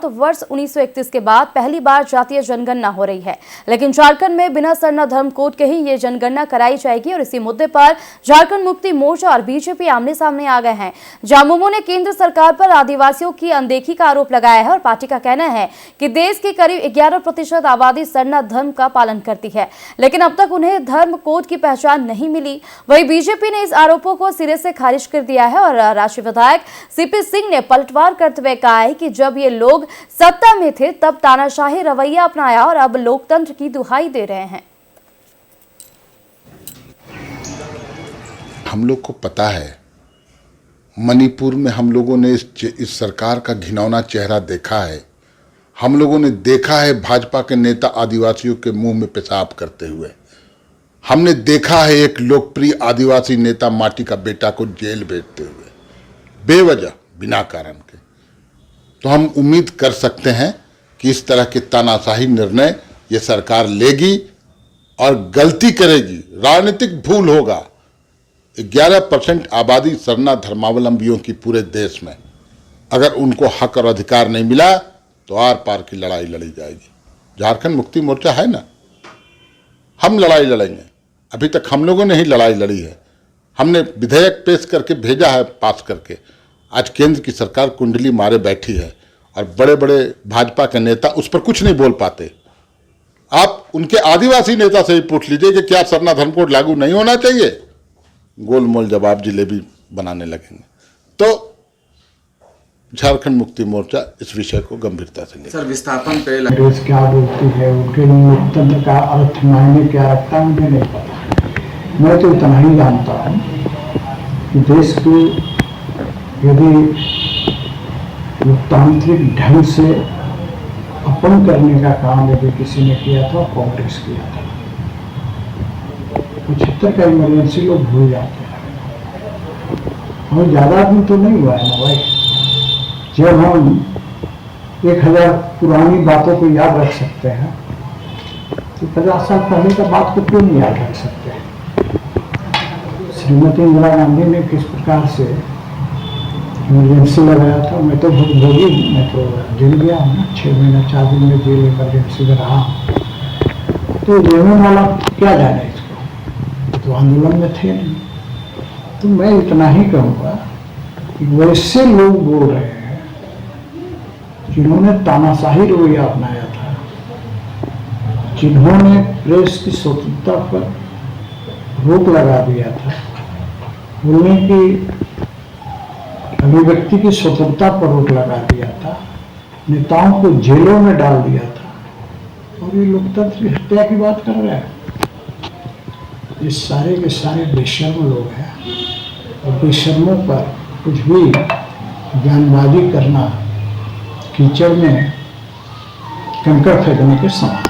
तो वर्ष 1931 के बाद पहली बार जातीय जनगणना हो रही है, लेकिन झारखंड में बिना सरना धर्म कोड के ही ये जनगणना कराई जाएगी। और इसी मुद्दे पर झारखंड मुक्ति मोर्चा और बीजेपी आमने सामने आ गए हैं। झामुमो ने केंद्र सरकार पर आदिवासियों की अनदेखी का आरोप लगाया है और पार्टी का कहना है कि देश की करीब 11% आबादी सरना धर्म का पालन करती है, लेकिन अब तक उन्हें धर्म कोड की पहचान नहीं मिली। वहीं बीजेपी ने इस आरोपों को सिरे से खारिज कर दिया है और राष्ट्रीय विधायक सीपी सिंह ने पलटवार करते हुए कहा है कि जब ये लोग सत्ता में थे तब तानाशाही रवैया अपनाया और अब लोकतंत्र की दुहाई दे रहे हैं। हम लोग को पता है, मणिपुर में हम लोगों ने इस सरकार का घिनौना चेहरा देखा है। हम लोगों ने देखा है भाजपा के नेता आदिवासियों के मुंह में पेशाब करते हुए। हमने देखा है एक लोकप्रिय आदिवासी नेता माटी का बेटा को जेल भेजते हुए बेवजह, बिना कारण के। तो हम उम्मीद कर सकते हैं कि इस तरह के तानाशाही निर्णय ये सरकार लेगी और गलती करेगी, राजनीतिक भूल होगा। 11% आबादी सरना धर्मावलंबियों की पूरे देश में, अगर उनको हक और अधिकार नहीं मिला तो आर पार की लड़ाई लड़ी जाएगी। झारखंड मुक्ति मोर्चा है ना, हम लड़ाई लड़ेंगे। अभी तक हम लोगों ने ही लड़ाई लड़ी है। हमने विधेयक पेश करके भेजा है, पास करके। आज केंद्र की सरकार कुंडली मारे बैठी है और बड़े बड़े भाजपा के नेता उस पर कुछ नहीं बोल पाते। आप उनके आदिवासी नेता से ही पूछ लीजिए कि क्या सरना धर्म कोड लागू नहीं होना चाहिए, गोलमोल जवाब जिलेबी बनाने लगेंगे। तो झारखंड मुक्ति मोर्चा इस विषय को गंभीरता से लेगा। सर, विस्थापन पे क्या बोलती है, उनके लोकतंत्र का अर्थ मायने क्या रखता है मुझे नहीं पता। मैं तो इतना ही जानता हूँ कि देश को यदि लोकतांत्रिक ढंग से अपन करने का काम यदि किसी ने किया था, कांग्रेस किया था। 75 का इमरजेंसी लोग भूल जाते हैं, और ज्यादा दिन तो नहीं हुआ है ना भाई। जब हम 1000 पुरानी बातों को याद रख सकते हैं तो 50 साल पहले का बात को क्यों नहीं याद रख सकते हैं। श्रीमती इंदिरा गांधी ने किस प्रकार से इमरजेंसी लगाया था, मैं तो भोगी, मैं तो जेल गया हूँ ना, 6 महीना 4 दिन में जेल इमरजेंसी में रहा। तो जेलने वाला क्या जाने इसको, तो आंदोलन में थे नहीं। तो मैं इतना ही कहूँगा कि वैसे लोग बोल रहे हैं जिन्होंने तानाशाही रवैया अपनाया था, जिन्होंने प्रेस की स्वतंत्रता पर रोक लगा दिया था, बोलने की अभिव्यक्ति की स्वतंत्रता पर रोक लगा दिया था, नेताओं को जेलों में डाल दिया था, और ये लोकतंत्र की हत्या की बात कर रहे हैं। ये सारे के सारे बेशर्म लोग हैं, और बेशर्मों पर कुछ भी बयानबाजी करना कीचड़ में कंकड़ फेंकने के समान।